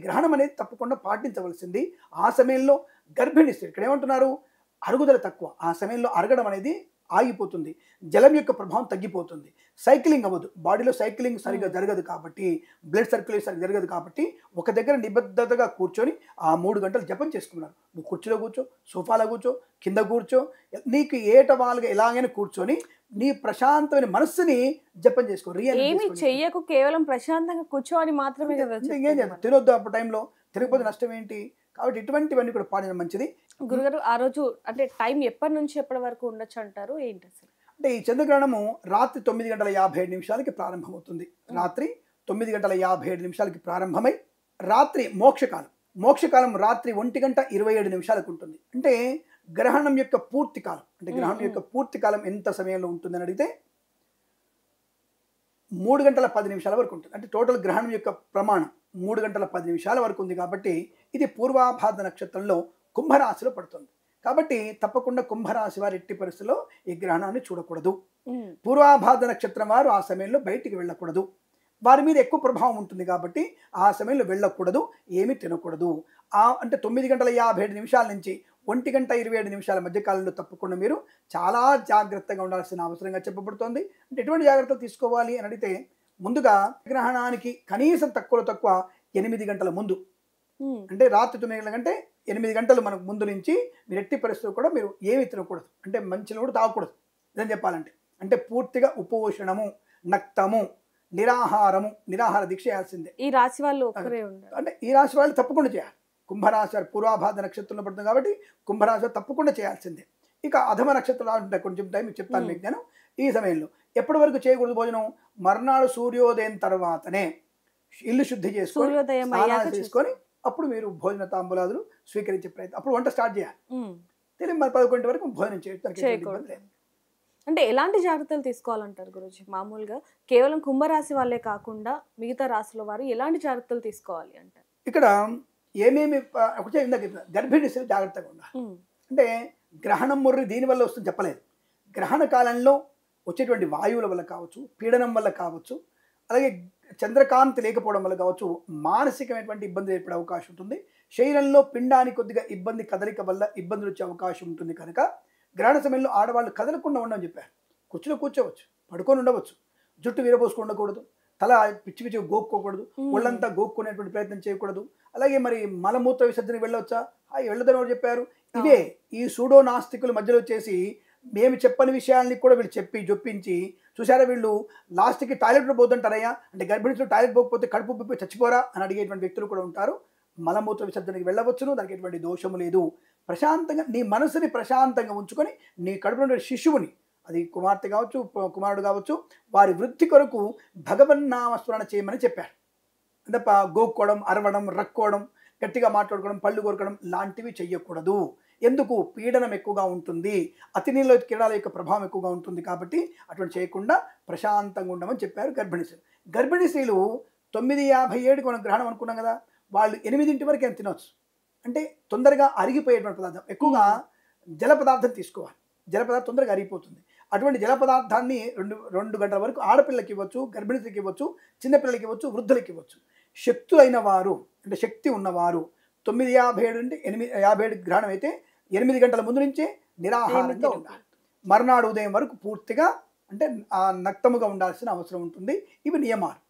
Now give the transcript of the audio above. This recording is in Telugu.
గ్రహణం అనేది తప్పకుండా పాటించవలసింది. ఆ సమయంలో గర్భిణీ స్త్రీ ఇక్కడ ఏమంటున్నారు, అరుగుదల తక్కువ. ఆ సమయంలో అరగడం అనేది ఆగిపోతుంది. జలం యొక్క ప్రభావం తగ్గిపోతుంది. సైక్లింగ్ అవ్వదు. బాడీలో సైక్లింగ్ సరిగ్గా జరగదు కాబట్టి, బ్లడ్ సర్క్యులేషన్ సరిగ్గా జరగదు కాబట్టి, ఒక దగ్గర నిబద్ధతగా కూర్చొని ఆ 3 గంటలు జపం చేసుకున్నారు. నువ్వు కుర్చీలో కూర్చో, సోఫాలో కూర్చో, కింద కూర్చో, నీకు ఏటవాలుగా ఎలాగైనా కూర్చొని నీ ప్రశాంతమైన మనస్సుని జపం చేసుకో. ఏమి చెయ్యకు, కేవలం ప్రశాంతంగా కూర్చోని మాత్రమే కదా. ఇంకేం చేయాలి, తినొద్దు అప్పుడు టైంలో. తినకపోతే నష్టం ఏంటి? కాబట్టి ఇటువంటివన్నీ కూడా పాడడం మంచిది. గురుగారు ఆ రోజు అంటే టైం ఎప్పటి నుంచి ఎప్పటి వరకు ఉండొచ్చు అంటారు, ఏంటి అసలు? అంటే ఈ చంద్రగ్రహణము రాత్రి 9:57 ప్రారంభమవుతుంది. రాత్రి 9:57 ప్రారంభమై రాత్రి మోక్షకాలం. మోక్షకాలం రాత్రి 1:27 ఉంటుంది. అంటే గ్రహణం యొక్క పూర్తి కాలం, అంటే గ్రహణం యొక్క పూర్తి కాలం ఎంత సమయంలో ఉంటుందని అడిగితే 3:10 వరకు ఉంటుంది. అంటే టోటల్ గ్రహణం యొక్క ప్రమాణం 3:10 వరకు ఉంది. కాబట్టి ఇది పూర్వాభాద్ర నక్షత్రంలో కుంభరాశిలో పడుతుంది. కాబట్టి తప్పకుండా కుంభరాశి వారు ఎట్టి పరిస్థితుల్లో ఈ గ్రహణాన్ని చూడకూడదు. పూర్వాభాద్ర నక్షత్రం వారు ఆ సమయంలో బయటికి వెళ్ళకూడదు. వారి మీద ఎక్కువ ప్రభావం ఉంటుంది కాబట్టి ఆ సమయంలో వెళ్ళకూడదు, ఏమీ తినకూడదు. అంటే 9:57 నుంచి 1:27 మధ్య కాలంలో తప్పకుండా మీరు చాలా జాగ్రత్తగా ఉండాల్సిన అవసరంగా చెప్పబడుతోంది. అంటే ఎటువంటి జాగ్రత్తలు తీసుకోవాలి అని అడిగితే, ముందుగా గ్రహణానికి కనీసం తక్కువలో తక్కువ 8 గంటల ముందు, అంటే రాత్రి 9 గంటల కంటే 8 గంటలు మనకు ముందు నుంచి మీరు ఎట్టి పరిస్థితులు కూడా మీరు ఏమి తినకూడదు. అంటే మంచిని కూడా తాగకూడదు. ఇదని చెప్పాలంటే అంటే పూర్తిగా ఉపోషణము, నక్తము, నిరాహార దీక్ష చేయాల్సిందే. ఈ రాశి వాళ్ళు ఒక్కరే ఉంటారు. అంటే ఈ రాశి వాళ్ళు తప్పకుండా చేయాలి. కుంభరాశి వారు పూర్వాభాద్ర నక్షత్రంలో పడుతుంది కాబట్టి కుంభరాశి వారు తప్పకుండా చేయాల్సిందే. ఇక అధమ నక్షత్రాలు ఉంటాయి, కొంచెం టైం చెప్తాను మీకు నేను. ఈ సమయంలో ఎప్పటి వరకు చేయకూడదు భోజనం? మర్నాడు సూర్యోదయం తర్వాతనే ఇల్లు శుద్ధి చేసుకొని స్నానాలు చేసుకొని అప్పుడు మీరు భోజన తాంబూలాదులు స్వీకరించే ప్రయత్నం, అప్పుడు వంట స్టార్ట్ చేయాలి. తెలియదు మరి 11 వరకు భోజనం చేయకూడదు. అంటే ఎలాంటి జాగ్రత్తలు తీసుకోవాలంటారు గురుజీ? మామూలుగా కేవలం కుంభరాశి వాళ్ళే కాకుండా మిగతా రాశుల వారు ఎలాంటి జాగ్రత్తలు తీసుకోవాలి అంటారు? ఇక్కడ ఏమేమి గర్భిణీ స్త్రీ జాగ్రత్తగా ఉండాలి. అంటే గ్రహణం ముర్రి దీనివల్ల వస్తుంది చెప్పలేదు. గ్రహణ కాలంలో వచ్చేటువంటి వాయువుల వల్ల కావచ్చు, పీడనం వల్ల కావచ్చు, అలాగే చంద్రకాంతి లేకపోవడం వల్ల కావచ్చు, మానసికమైనటువంటి ఇబ్బంది ఏర్పడే అవకాశం ఉంటుంది. శరీరంలో పిండానికి కొద్దిగా ఇబ్బంది, కదలిక వల్ల ఇబ్బందులు వచ్చే అవకాశం ఉంటుంది. కనుక గ్రహణ సమయంలో ఆడవాళ్ళు కదలకుండా ఉండమని చెప్పారు. కుర్చీలో కూర్చోవచ్చు, పడుకొని ఉండవచ్చు, జుట్టు విరబోసుకు ఉండకూడదు, తల పిచ్చి పిచ్చి గోక్కోకూడదు, ఒళ్ళంతా గోక్కునేటువంటి ప్రయత్నం చేయకూడదు. అలాగే మరి మలమూత్ర విసర్జనకి వెళ్ళవచ్చా? వెళ్ళదని ఎవరు చెప్పారు? ఇవే ఈ సూడో నాస్తికుల మధ్యలో వచ్చేసి మేము చెప్పని విషయాల్ని కూడా వీళ్ళు చెప్పి జొప్పించి చూసారా, వీళ్ళు లాస్ట్కి టాయిలెట్లో పోతుంటారయ్యా, అంటే గర్భిణీలో టాయిలెట్ పోకపోతే కడుపు ఉబ్బిపోయి చచ్చిపోరా అని అడిగేటువంటి వ్యక్తులు కూడా ఉంటారు. మలమూత్ర విసర్జనకి వెళ్ళవచ్చును, దానికి ఎటువంటి దోషము లేదు. ప్రశాంతంగా నీ మనసుని ప్రశాంతంగా ఉంచుకొని నీ కడుపులో శిశువుని, అది కుమార్తె కావచ్చు, కుమారుడు కావచ్చు, వారి వృద్ధి కొరకు భగవన్నామస్మరణ చేయమని చెప్పారు. తప్ప గోక్కోవడం, అరవడం, రక్కోవడం, గట్టిగా మాట్లాడుకోవడం, పళ్ళు కొరకడం లాంటివి చెయ్యకూడదు. ఎందుకు? పీడనం ఎక్కువగా ఉంటుంది, అతినీల కిరణాల యొక్క ప్రభావం ఎక్కువగా ఉంటుంది. కాబట్టి అటువంటి చేయకుండా ప్రశాంతంగా ఉండమని చెప్పారు గర్భిణీ స్త్రీలు. గర్భిణీ స్త్రీలు 9:57 మనం గ్రహణం అనుకున్నాం కదా, వాళ్ళు 8 వరకు ఏం తినవచ్చు. అంటే తొందరగా అరిగిపోయేటువంటి పదార్థం, ఎక్కువగా జల పదార్థం తీసుకోవాలి. జల పదార్థం తొందరగా అరిగిపోతుంది. అటువంటి జల పదార్థాన్ని 2 గంటల వరకు ఆడపిల్లలకి ఇవ్వచ్చు, గర్భిణీకి ఇవ్వచ్చు, చిన్నపిల్లలకి ఇవ్వచ్చు, వృద్ధులకి ఇవ్వచ్చు. శక్తులైన వారు, అంటే శక్తి ఉన్నవారు 9:57 అంటే 8:57 గ్రహణం అయితే 8 గంటల ముందు నుంచే నిరాహారంగా ఉండాలి. మర్నాడు ఉదయం వరకు పూర్తిగా అంటే నక్తముగా ఉండాల్సిన అవసరం ఉంటుంది. ఇవి నియమాలు.